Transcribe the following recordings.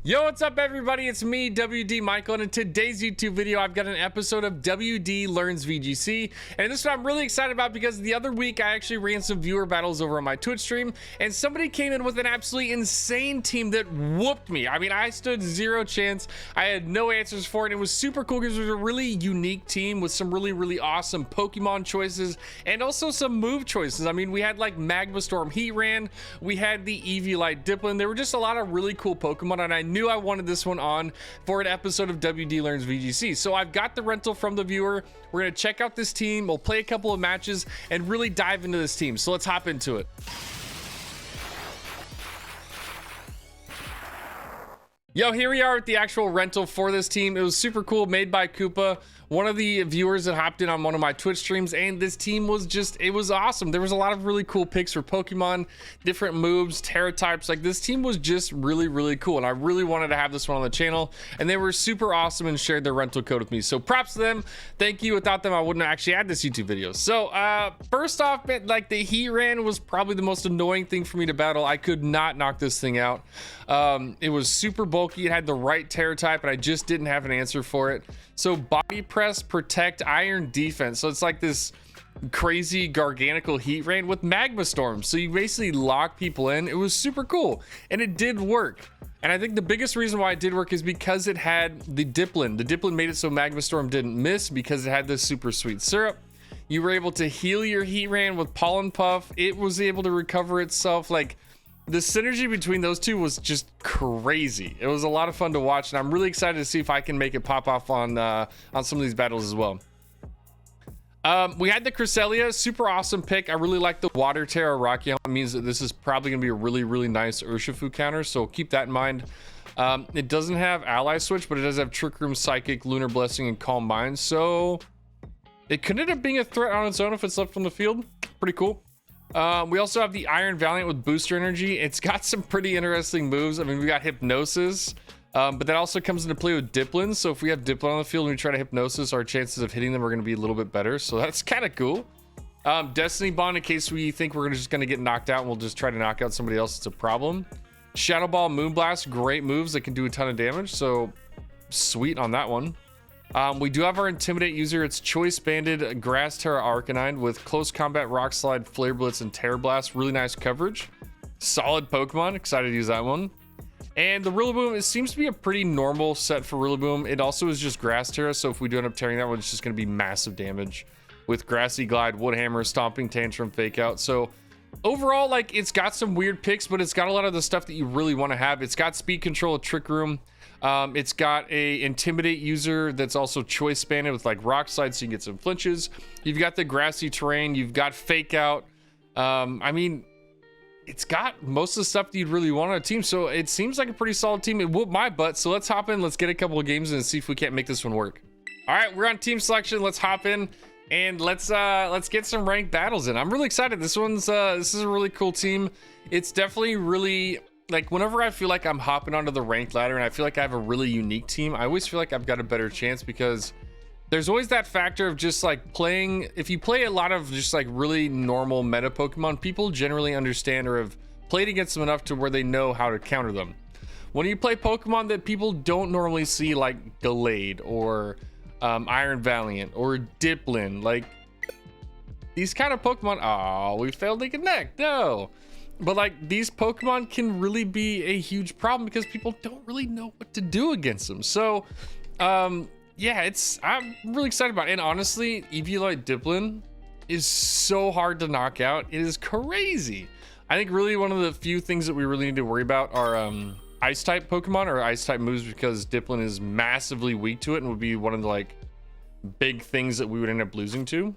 Yo, what's up everybody? It's me, WDMichael, and in today's YouTube video, I've got an episode of WD Learns VGC, and this one I'm really excited about because the other week I actually ran some viewer battles over on my Twitch stream, and somebody came in with an absolutely insane team that whooped me. I mean, I stood zero chance. I had no answers for it. It was super cool because it was a really unique team with some really awesome Pokemon choices and also some move choices. I mean, we had like Magma Storm Heatran, we had the Eviolite Dipplin. There were just a lot of really cool Pokemon, and I knew I wanted this one on for an episode of WD Learns VGC. So I've got the rental from the viewer. We're gonna check out this team, we'll play a couple of matches and really dive into this team. So let's hop into it. Yo, here we are with the actual rental for this team. It was super cool, made by Koopa, one of the viewers that hopped in on one of my Twitch streams, and this team was just, it was awesome. There was a lot of really cool picks for Pokemon, different moves, Terra types. Like, this team was just really cool, and I really wanted to have this one on the channel, and they were super awesome and shared their rental code with me. So props to them. Thank you. Without them, I wouldn't have actually had this YouTube video. So first off, like, the Heatran was probably the most annoying thing for me to battle. I could not knock this thing out. It was super bulky. It had the right Terra type, and I just didn't have an answer for it. So body press, protect, iron defense. So it's like this crazy gargantual Heatran with Magma Storm. So you basically lock people in. It was super cool, and it did work. And I think the biggest reason why it did work is because it had the Dipplin. The Dipplin made it so Magma Storm didn't miss because it had this super sweet syrup. You were able to heal your Heatran with Pollen Puff. It was able to recover itself. Like, the synergy between those two was just crazy. It was a lot of fun to watch, and I'm really excited to see if I can make it pop off on some of these battles as well. We had the Cresselia, super awesome pick. I really like the Water Terra Rocky Helmet. It means that this is probably gonna be a really nice Urshifu counter, so keep that in mind. It doesn't have Ally Switch, but it does have Trick Room, Psychic, Lunar Blessing, and Calm Mind, so it could end up being a threat on its own if it's left from the field. Pretty cool. We also have the Iron Valiant with Booster Energy. It's got some pretty interesting moves. I mean, we got Hypnosis, but that also comes into play with Dipplin. So if we have Dipplin on the field and we try to Hypnosis, our chances of hitting them are going to be a little bit better. So that's kind of cool. Destiny Bond, in case we think we're just going to get knocked out and we'll just try to knock out somebody else. It's a problem. Shadow Ball, Moonblast, great moves that can do a ton of damage. So sweet on that one. We do have our Intimidate user. It's Choice Banded Grass Terra Arcanine with Close Combat, Rock Slide, Flare Blitz, and Terra Blast. Really nice coverage. Solid Pokemon. Excited to use that one. And the Rillaboom, it seems to be a pretty normal set for Rillaboom. It also is just Grass Terra, so if we do end up tearing that one, it's just going to be massive damage with Grassy Glide, Wood Hammer, Stomping Tantrum, Fake Out. So overall, like, it's got some weird picks, but it's got a lot of the stuff that you really want to have. It's got Speed Control, Trick Room. It's got a Intimidate user that's also Choice Banded with like Rock Slide, so you can get some flinches. You've got the Grassy Terrain. You've got Fake Out. I mean, it's got most of the stuff that you'd really want on a team, so it seems like a pretty solid team. It whooped my butt, so let's hop in. Let's get a couple of games and see if we can't make this one work. All right, we're on team selection. Let's hop in and let's get some ranked battles in. I'm really excited. This is a really cool team. It's definitely really, like, whenever I feel like I'm hopping onto the ranked ladder and I feel like I have a really unique team, I always feel like I've got a better chance because there's always that factor of just like playing. If you play a lot of just like really normal meta Pokemon, people generally understand or have played against them enough to where they know how to counter them. When you play Pokemon that people don't normally see, like Delayed or Iron Valiant or Dipplin, like these kind of Pokemon, oh, we failed to connect, no. But like, these Pokemon can really be a huge problem because people don't really know what to do against them. So yeah, I'm really excited about it. And honestly, Eviolite Dipplin is so hard to knock out. It is crazy. I think really one of the few things that we really need to worry about are ice type Pokemon or ice type moves, because Dipplin is massively weak to it and would be one of the like big things that we would end up losing to.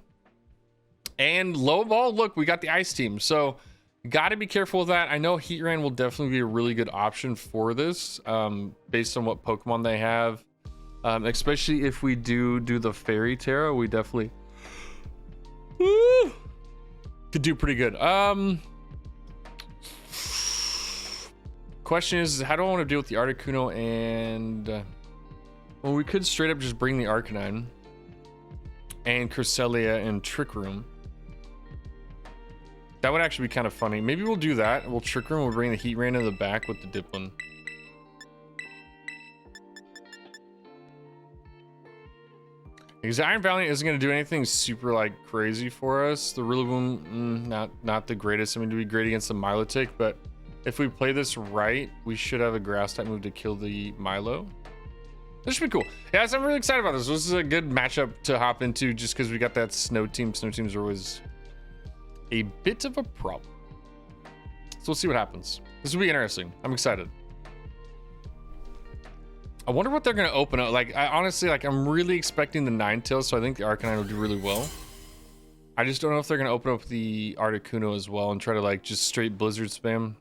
And low ball, look, we got the ice team, so got to be careful with that. I know Heatran will definitely be a really good option for this, based on what Pokemon they have, especially if we do the Fairy Terra. We definitely could do pretty good. Question is how do I want to deal with the Articuno? And well, we could straight up just bring the Arcanine and Cresselia and Trick Room. That would actually be kind of funny. Maybe we'll do that. We'll Trick Room. We'll bring the Heatran in the back with the Dipplin. Because Iron Valiant isn't going to do anything super like crazy for us. The Rillaboom, not the greatest. I mean, to be great against the Milotic, but if we play this right, we should have a grass type move to kill the Milo. This should be cool. Yeah, so I'm really excited about this. This is a good matchup to hop into just because we got that snow team. Snow teams are always a bit of a problem. So we'll see what happens. This will be interesting. I'm excited. I wonder what they're going to open up. Like, I honestly, like, I'm really expecting the Ninetales, so I think the Arcanine will do really well. I just don't know if they're going to open up the Articuno as well and try to, like, just straight Blizzard spam.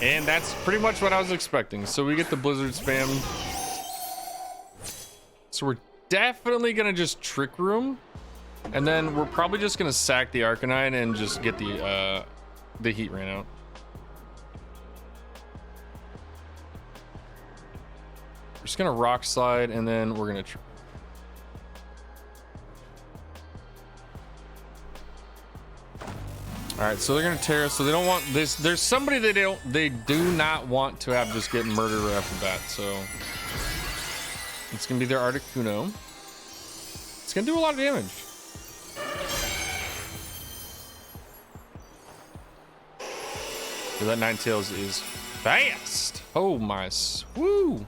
And that's pretty much what I was expecting. So we get the Blizzard spam. So we're definitely going to just Trick Room. And then we're probably just going to sack the Arcanine and just get the Heatran out. We're just gonna Rock Slide, and then we're gonna all right, so they're gonna Terra, so they don't want this. There's somebody they do not want to have just get murdered right off the bat, so it's gonna be their Articuno. It's gonna do a lot of damage. So that Ninetales is fast. Oh my, woo.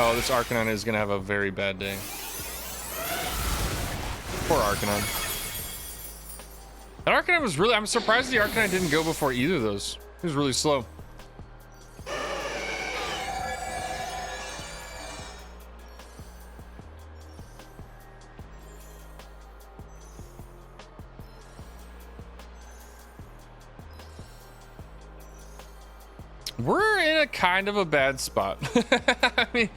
Oh, this Arcanine is gonna have a very bad day. Poor Arcanine. That Arcanine was really, I'm surprised the Arcanine didn't go before either of those. It was really slow. We're in a kind of a bad spot. I mean,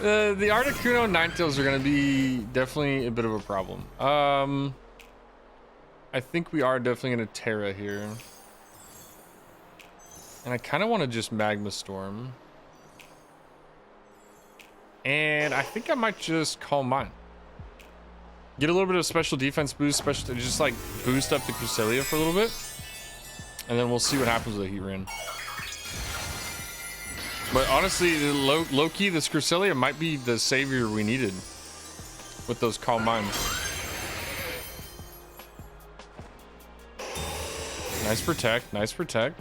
the Articuno and Ninetales are going to be definitely a bit of a problem. I think we are definitely going to Terra here. And I kind of want to just Magma Storm. And I think I might just Calm Mind. Get a little bit of special defense boost, just like boost up the Cresselia for a little bit. And then we'll see what happens with the Heatran. But honestly, low-key, this Cresselia might be the savior we needed with those Calm Minds. Nice protect, nice protect.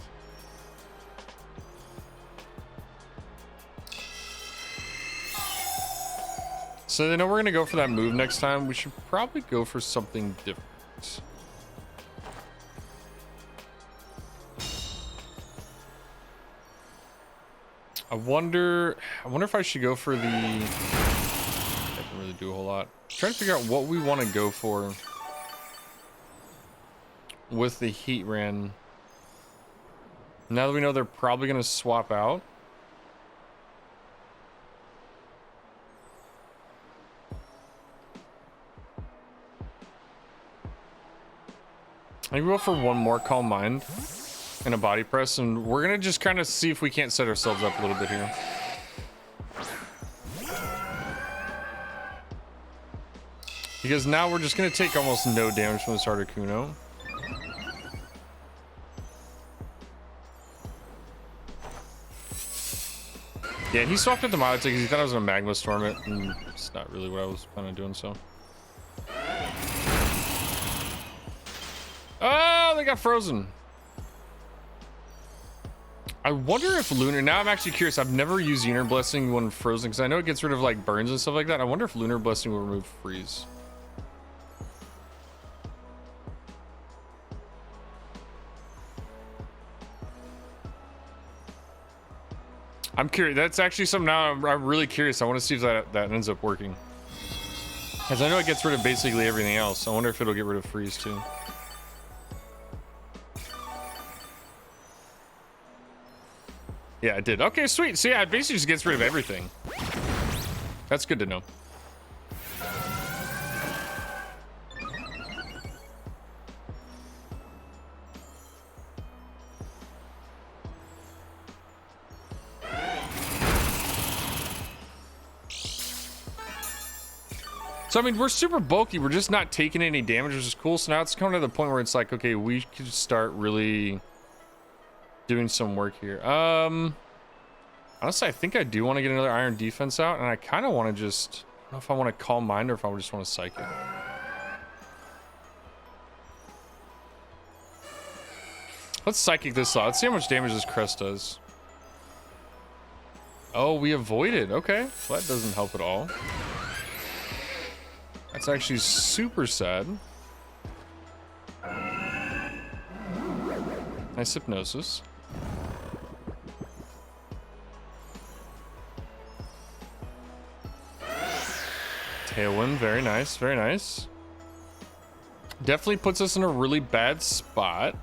So they know we're going to go for that move next time. We should probably go for something different. I wonder if I should go for the... I can really do a whole lot. I'm trying to figure out what we want to go for with the Heatran. Now that we know they're probably going to swap out. I think we'll go for one more Calm Mind and a Body Press, and we're gonna just kind of see if we can't set ourselves up a little bit here. Because now we're just gonna take almost no damage from this Articuno. Yeah, he swapped at the Milotic because he thought I was gonna Magma Storm it, and it's not really what I was planning on doing, so. Oh, they got frozen. I wonder if Lunar, now I'm actually curious. I've never used Lunar Blessing when frozen because I know it gets rid of like burns and stuff like that. I wonder if Lunar Blessing will remove freeze. I'm curious. That's actually something now I'm really curious. I want to see if that ends up working. Because I know it gets rid of basically everything else. I wonder if it'll get rid of freeze too. Yeah, it did. Okay, sweet. So yeah, it basically just gets rid of everything. That's good to know. So, I mean, we're super bulky. We're just not taking any damage, which is cool. So now it's coming to the point where it's like, okay, we could start really doing some work here. Honestly, I think I do want to get another Iron Defense out, and I kind of want to just... I don't know if I want to Calm Mind or if I just want to Psychic. Let's Psychic this slot. Let's see how much damage this Crest does. Oh, we avoided. Okay. Well, that doesn't help at all. That's actually super sad. Nice Hypnosis. Tailwind, very nice, very nice. Definitely puts us in a really bad spot.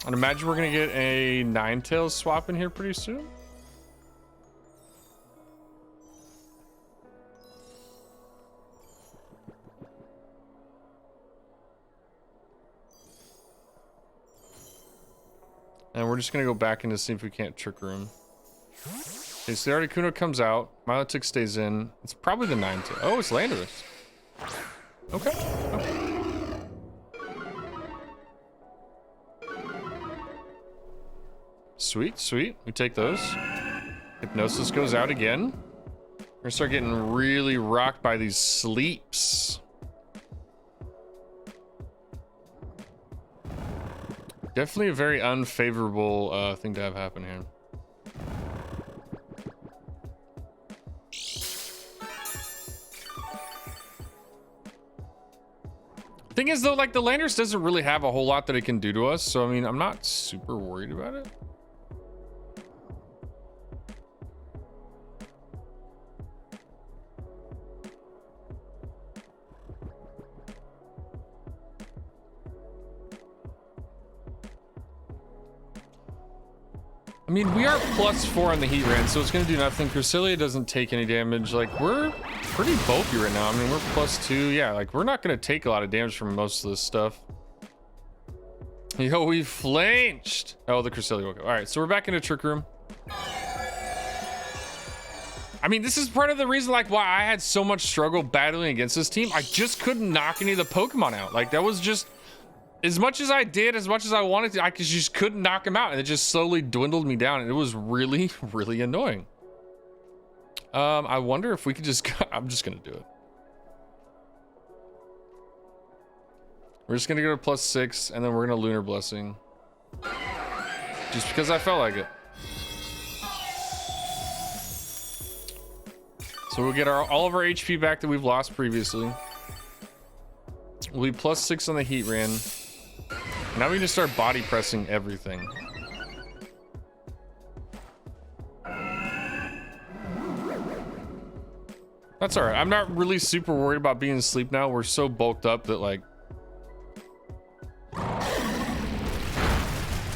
I'd imagine we're gonna get a Ninetales swap in here pretty soon. And we're just gonna go back in to see if we can't Trick Room. Okay, so the Articuno comes out. Milotic stays in. It's probably the Ninetales. Oh, it's Landorus. Okay. Okay. Sweet, sweet. We take those. Hypnosis goes out again. We're gonna start getting really rocked by these sleeps. Definitely a very unfavorable thing to have happen here. Thing is though, like the Landorus doesn't really have a whole lot that it can do to us, so I mean, I'm not super worried about it. I mean, we are +4 on the Heatran, so it's gonna do nothing. Cresselia doesn't take any damage. Like, we're pretty bulky right now. I mean, we're +2. Yeah, like, we're not gonna take a lot of damage from most of this stuff. Yo, we flinched. Oh, the Cresselia woke up. All right, so we're back into Trick Room. I mean, this is part of the reason, like, why I had so much struggle battling against this team. I just couldn't knock any of the Pokemon out. Like, that was just... As much as I did, as much as I wanted to, I just couldn't knock him out, and it just slowly dwindled me down, and it was really, really annoying. I wonder if we could just... I'm just gonna do it. We're just gonna go to +6, and then we're gonna Lunar Blessing. Just because I felt like it. So we'll get all of our HP back that we've lost previously. We'll be +6 on the Heatran. Now we can just start body pressing everything. That's all right. I'm not really super worried about being asleep now. We're so bulked up that, like,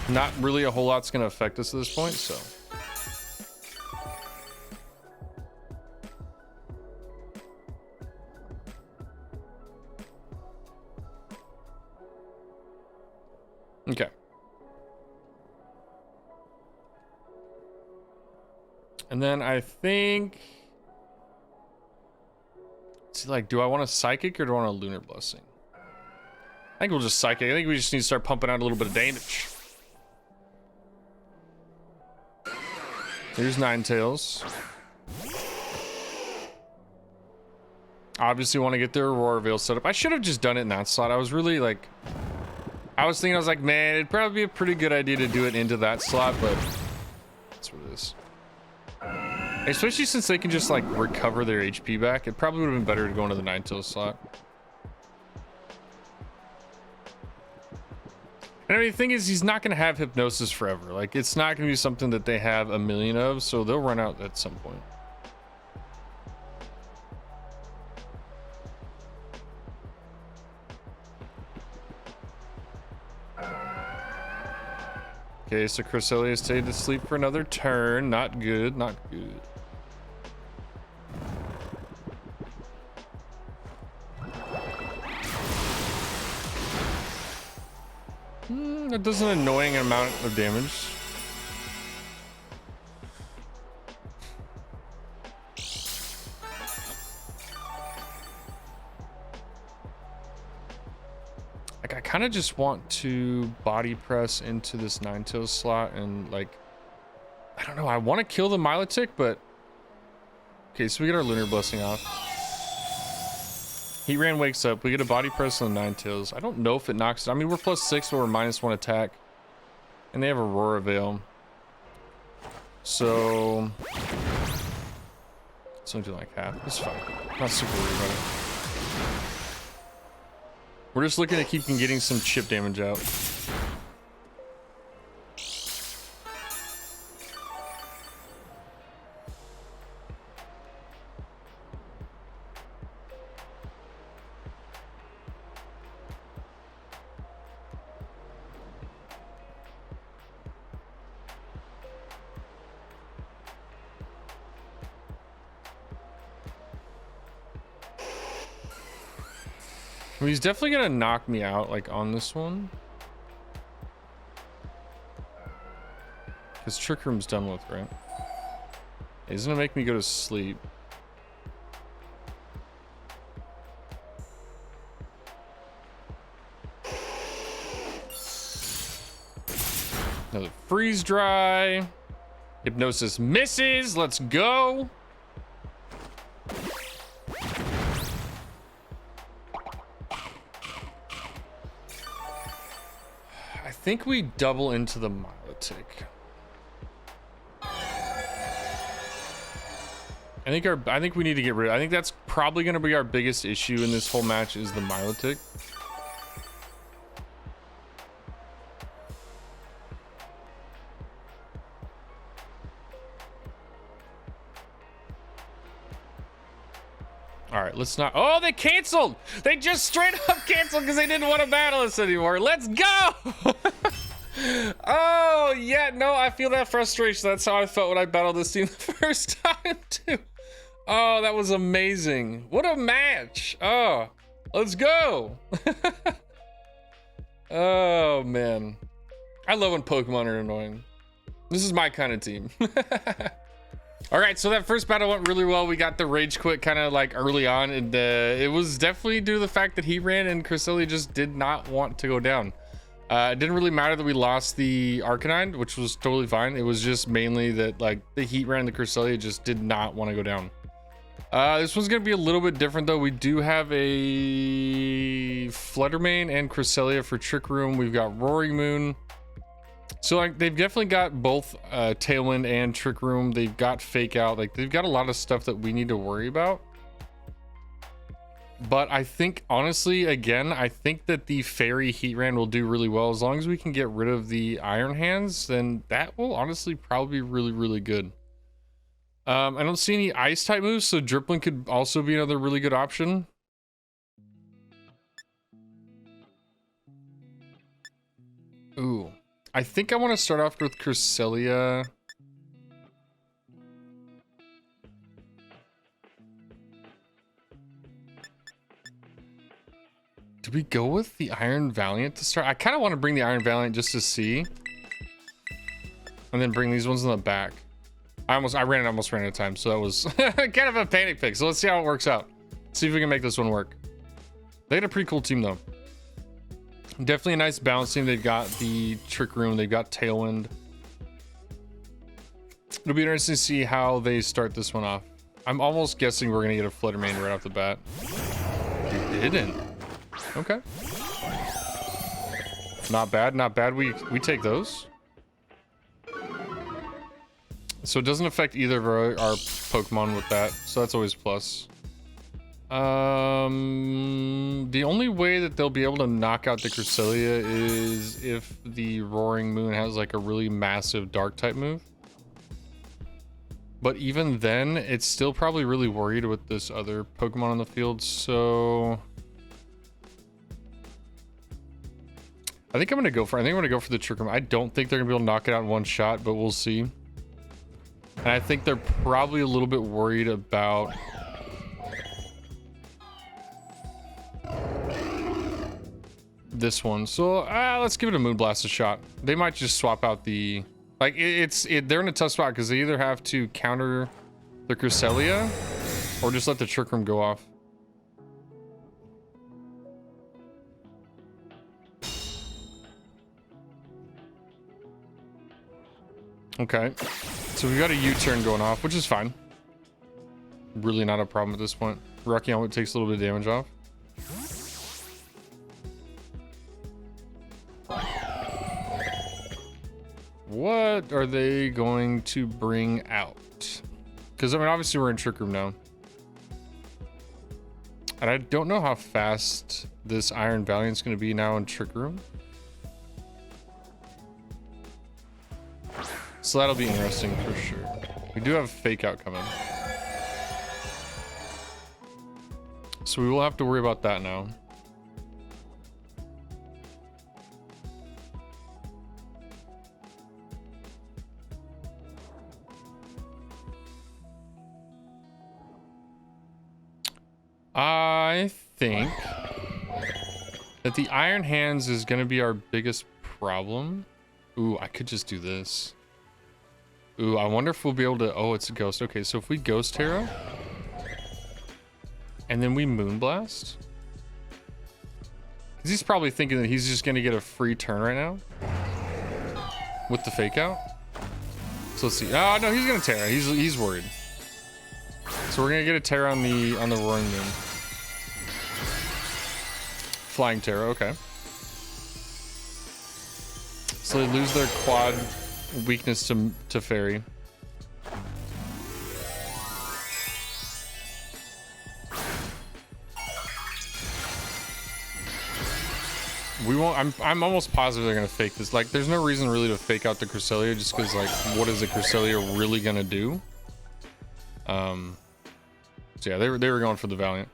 not really a whole lot's gonna affect us at this point, so. Okay. And then I think... See, like, do I want a Psychic or do I want a Lunar Blessing? I think we'll just Psychic. I think we just need to start pumping out a little bit of damage. Here's Ninetales. Obviously want to get their Aurora Veil set up. I should have just done it in that slot. I was really, like... I was like, man, it'd probably be a pretty good idea to do it into that slot, but that's what it is. Especially since they can just, like, recover their HP back. It probably would have been better to go into the Ninetales slot. And I mean, the thing is, he's not going to have Hypnosis forever. Like, it's not going to be something that they have a million of, so they'll run out at some point. Okay, so Cresselia stayed to sleep for another turn. Not good, not good. That does an annoying amount of damage. Like, I kind of just want to body press into this Ninetales slot and, like, I don't know. I want to kill the Milotic, but okay. So we get our Lunar Blessing off. Heatran wakes up. We get a body press on the Ninetales. I don't know if it knocks it. I mean, we're +6, but we're -1 attack, and they have Aurora Veil. So it's only do like half. It's fine. Not super worried about it. We're just looking at keeping getting some chip damage out. Well, he's definitely gonna knock me out, like, on this one. Because Trick Room's done with, right? He's gonna make me go to sleep. Another freeze dry. Hypnosis misses. Let's go. I think we double into the Milotic. I think we need to get rid of, I think that's probably going to be our biggest issue in this whole match is the Milotic. All right, let's not. Oh, they canceled. They just straight up canceled because they didn't want to battle us anymore. Let's go. Oh, yeah, no, I feel that frustration. That's how I felt when I battled this team the first time, too. Oh, that was amazing. What a match. Oh, let's go. Oh, man. I love when Pokemon are annoying. This is my kind of team. All right, so that first battle went really well. We got the rage quit kind of like early on, and it was definitely due to the fact that Heatran and Cresselia just did not want to go down. It didn't really matter that we lost the Arcanine, which was totally fine. It was just mainly that like the Heatran and the Cresselia just did not want to go down. This one's gonna be a little bit different though. We do have a Fluttermane and Cresselia for Trick Room. We've got Roaring Moon. So like they've definitely got both Tailwind and Trick Room. They've got Fake Out. Like they've got a lot of stuff that we need to worry about. But I think honestly, again, I think that the Fairy Heatran will do really well. As long as we can get rid of the Iron Hands, then that will honestly probably be really, really good. I don't see any Ice type moves, so Dipplin could also be another really good option. Ooh. I think I want to start off with Cresselia. Do we go with the Iron Valiant to start? I kind of want to bring the Iron Valiant just to see. And then bring these ones in the back. I almost ran out of time, so that was kind of a panic pick. So let's see how it works out. See if we can make this one work. They got a pretty cool team though. Definitely a nice balance team. They've got the Trick Room. They've got Tailwind. It'll be interesting to see how they start this one off. I'm almost guessing we're going to get a Fluttermane right off the bat. We didn't. Okay. Not bad. Not bad. We take those. So it doesn't affect either of our Pokemon with that. So that's always a plus. The only way that they'll be able to knock out the Cresselia is if the Roaring Moon has like a really massive dark type move. But even then, it's still probably really worried with this other Pokemon on the field, so I think I'm gonna go for the Trick Room. I don't think they're gonna be able to knock it out in one shot, but we'll see. And I think they're probably a little bit worried about this one, so let's give it a Moonblast a shot. They might just swap out the like they're in a tough spot because they either have to counter the Cresselia or just let the Trick Room go off. Okay. So we got a U-turn going off, which is fine. Really not a problem at this point. Rocky Helmet takes a little bit of damage off. What are they going to bring out? Because, I mean, obviously we're in Trick Room now. And I don't know how fast this Iron Valiant's going to be now in Trick Room. So that'll be interesting for sure. We do have Fake Out coming. So we will have to worry about that now. I think that the Iron Hands is going to be our biggest problem. Ooh, I could just do this. Ooh, I wonder if we'll be able to... Oh, it's a ghost. Okay, so if we Ghost Terra and then we Moonblast, because he's probably thinking that he's just going to get a free turn right now with the Fake Out. So let's see. Oh no, he's going to Terra. He's worried. So we're gonna get a Terra on the Roaring Moon. Flying Terra, okay. So they lose their quad weakness to Fairy. We won't. I'm almost positive they're gonna fake this. Like, there's no reason really to fake out the Cresselia, just because, like, what is the Cresselia really gonna do? So yeah, they were going for the Valiant.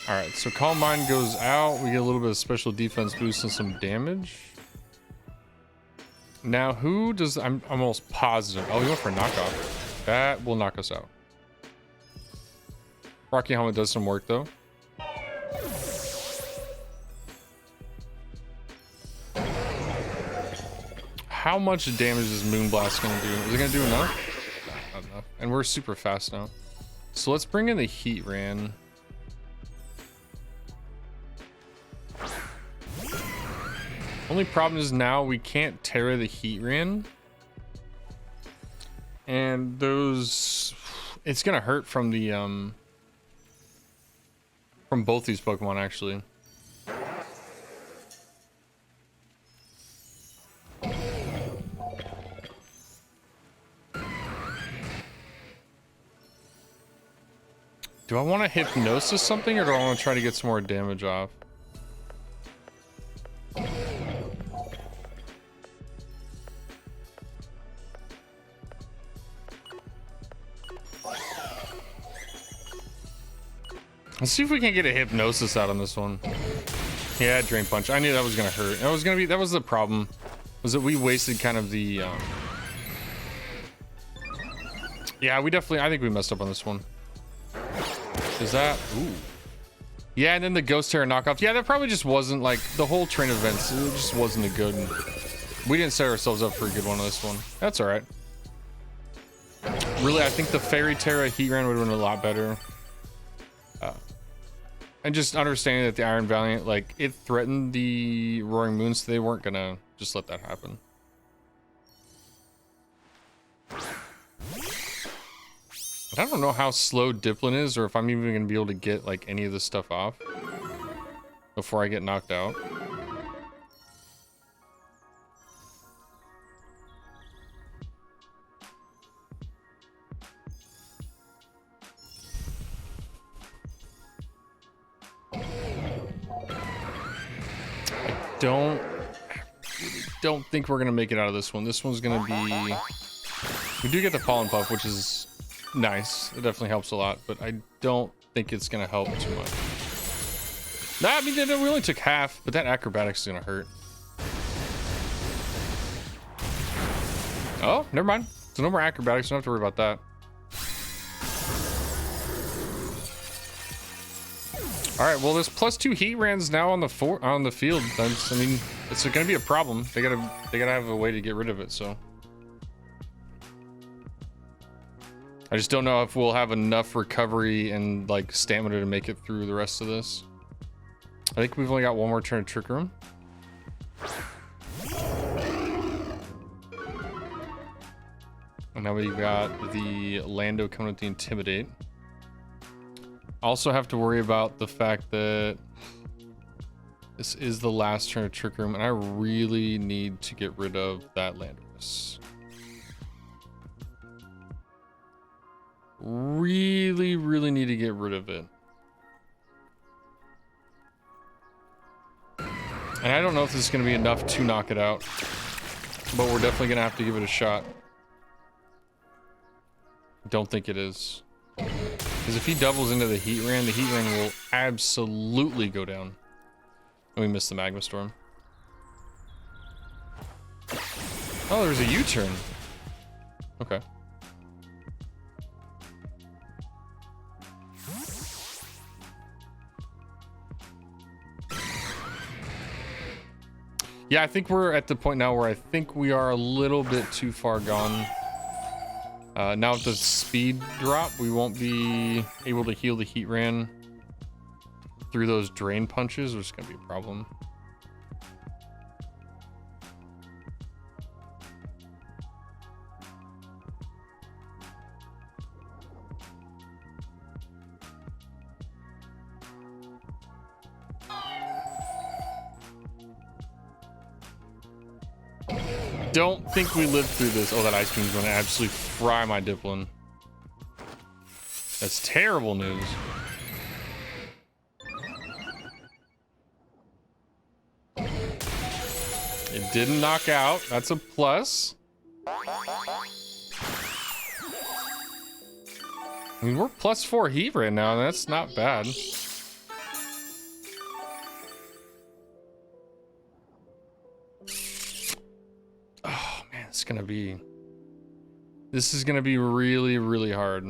All right, so Calm Mind goes out. We get a little bit of special defense boost and some damage. Now, who does... I'm almost positive. Oh, he went for a knockoff. That will knock us out. Rocky Helmet does some work, though. How much damage is Moonblast going to do? Is it going to do enough? Not enough. And we're super fast now. So let's bring in the Heatran. Only problem is now we can't Terra the Heatran. And those... It's going to hurt from the... From both these Pokemon, actually. Do I want to Hypnosis something, or do I want to try to get some more damage off? Let's see if we can get a Hypnosis out on this one. Yeah, Drain Punch. I knew that was gonna hurt. That was the problem. Was that we wasted kind of the Yeah, I think we messed up on this one. Is that... Ooh. Yeah, and then the Ghost Terra knockoff. Yeah, that probably just wasn't, like, the whole train of events. It just wasn't a good... We didn't set ourselves up for a good one on this one. That's alright. Really, I think the Fairy Terra Heatran would have been a lot better. And just understanding that the Iron Valiant, like, it threatened the Roaring Moon, so they weren't gonna just let that happen. I don't know how slow Dipplin is, or if I'm even going to be able to get, like, any of this stuff off before I get knocked out. Don't think we're going to make it out of this one. This one's going to be... We do get the Pollen Puff, which is... nice. It definitely helps a lot, but I don't think it's gonna help too much. Nah, I mean, we only took half, but that Acrobatics is gonna hurt. Oh, never mind. So no more Acrobatics. Don't have to worry about that. All right. Well, there's +2 Heatrans now on the field. I mean, it's gonna be a problem. They gotta have a way to get rid of it. So. I just don't know if we'll have enough recovery and, like, stamina to make it through the rest of this. I think we've only got one more turn of Trick Room. And now we've got the Lando coming with the Intimidate. Also have to worry about the fact that this is the last turn of Trick Room, and I really need to get rid of that Landorus. Really need to get rid of it. And I don't know if this is going to be enough to knock it out, but we're definitely going to have to give it a shot. Don't think it is. Because if he doubles into the Heatran will absolutely go down. And we missed the Magma Storm. Oh, there's a U-turn. Okay. Yeah, I think we're at the point now where I think we are a little bit too far gone. Now with the speed drop, we won't be able to heal the Heatran through those drain punches, which is going to be a problem. Don't think we lived through this. Oh, that Ice Beam's going to absolutely fry my Dipplin. That's terrible news. It didn't knock out. That's a plus. I mean, we're +4 heat right now. That's not bad. This is gonna be really hard.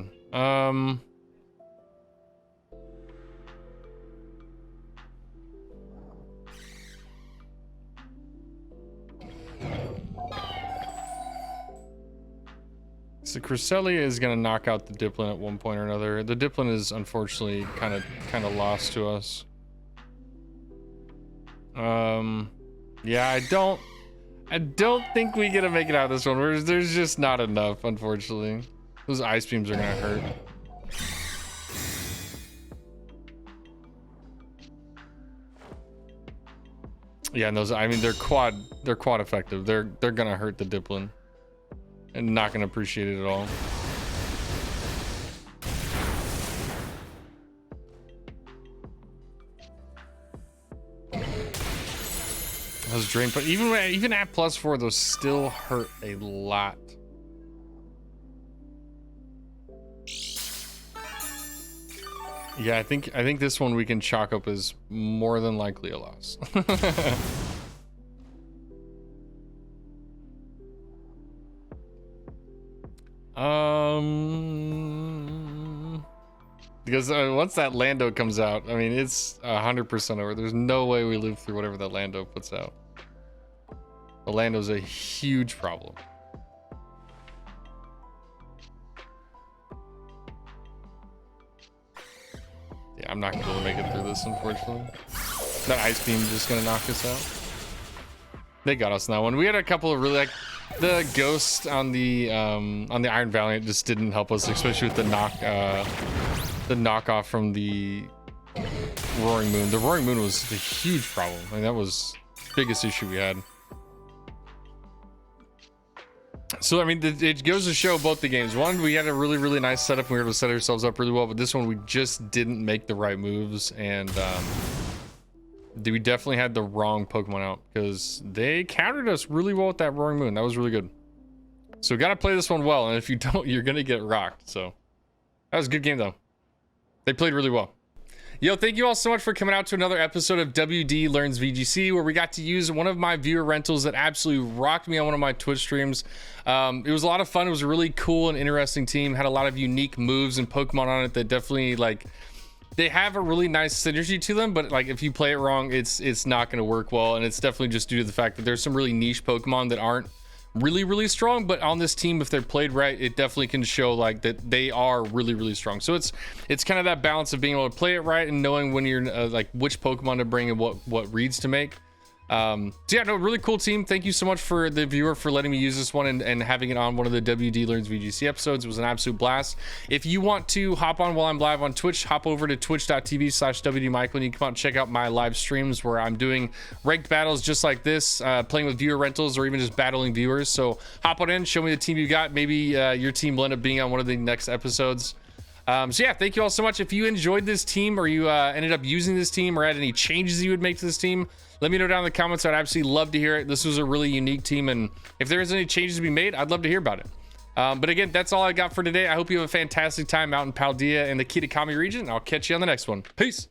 So Cresselia is gonna knock out the Dipplin at one point or another. The Dipplin is unfortunately kind of lost to us. Yeah, I don't think we get to make it out of this one. There's just not enough, unfortunately. Those Ice Beams are gonna hurt. Yeah, and those, I mean, they're quad effective. They're gonna hurt the Dipplin and not gonna appreciate it at all. Those drain, but even at +4, those still hurt a lot. Yeah, I think this one we can chalk up as more than likely a loss. Because once that Lando comes out, I mean, it's 100% over. There's no way we live through whatever that Lando puts out. The Lando's a huge problem. Yeah, I'm not gonna be able to make it through this, unfortunately. That Ice Beam just gonna knock us out. They got us in that one. We had a couple of really, like, the Ghost on the Iron Valiant just didn't help us, especially with the knockoff from the Roaring Moon. The Roaring Moon was a huge problem. I mean, that was the biggest issue we had. So, I mean, it goes to show both the games. One, we had a really nice setup. We were able to set ourselves up really well. But this one, we just didn't make the right moves. And we definitely had the wrong Pokemon out. Because they countered us really well with that Roaring Moon. That was really good. So, we got to play this one well. And if you don't, you're going to get rocked. So, that was a good game, though. They played really well. Yo, thank you all so much for coming out to another episode of WD Learns VGC, where we got to use one of my viewer rentals that absolutely rocked me on one of my Twitch streams. It was a lot of fun. It was a really cool and interesting team. Had a lot of unique moves and Pokemon on it that definitely, like, they have a really nice synergy to them, but like if you play it wrong, it's not going to work well. And it's definitely just due to the fact that there's some really niche Pokemon that aren't really strong, but on this team, if they're played right, it definitely can show like that they are really strong. So it's kind of that balance of being able to play it right and knowing when you're like which Pokemon to bring and what reads to make. So yeah, no, really cool team. Thank you so much for the viewer for letting me use this one and having it on one of the WD Learns VGC episodes. It was an absolute blast. If you want to hop on while I'm live on Twitch, hop over to twitch.tv/WDMichael and you can come out and check out my live streams where I'm doing ranked battles just like this, playing with viewer rentals or even just battling viewers. So hop on in, show me the team you got. Maybe your team will end up being on one of the next episodes. So yeah, thank you all so much. If you enjoyed this team or you ended up using this team or had any changes you would make to this team, let me know down in the comments. I'd absolutely love to hear it. This was a really unique team, and if there's any changes to be made, I'd love to hear about it. But again, that's all I got for today. I hope you have a fantastic time out in Paldea in the Kitakami region. I'll catch you on the next one. Peace.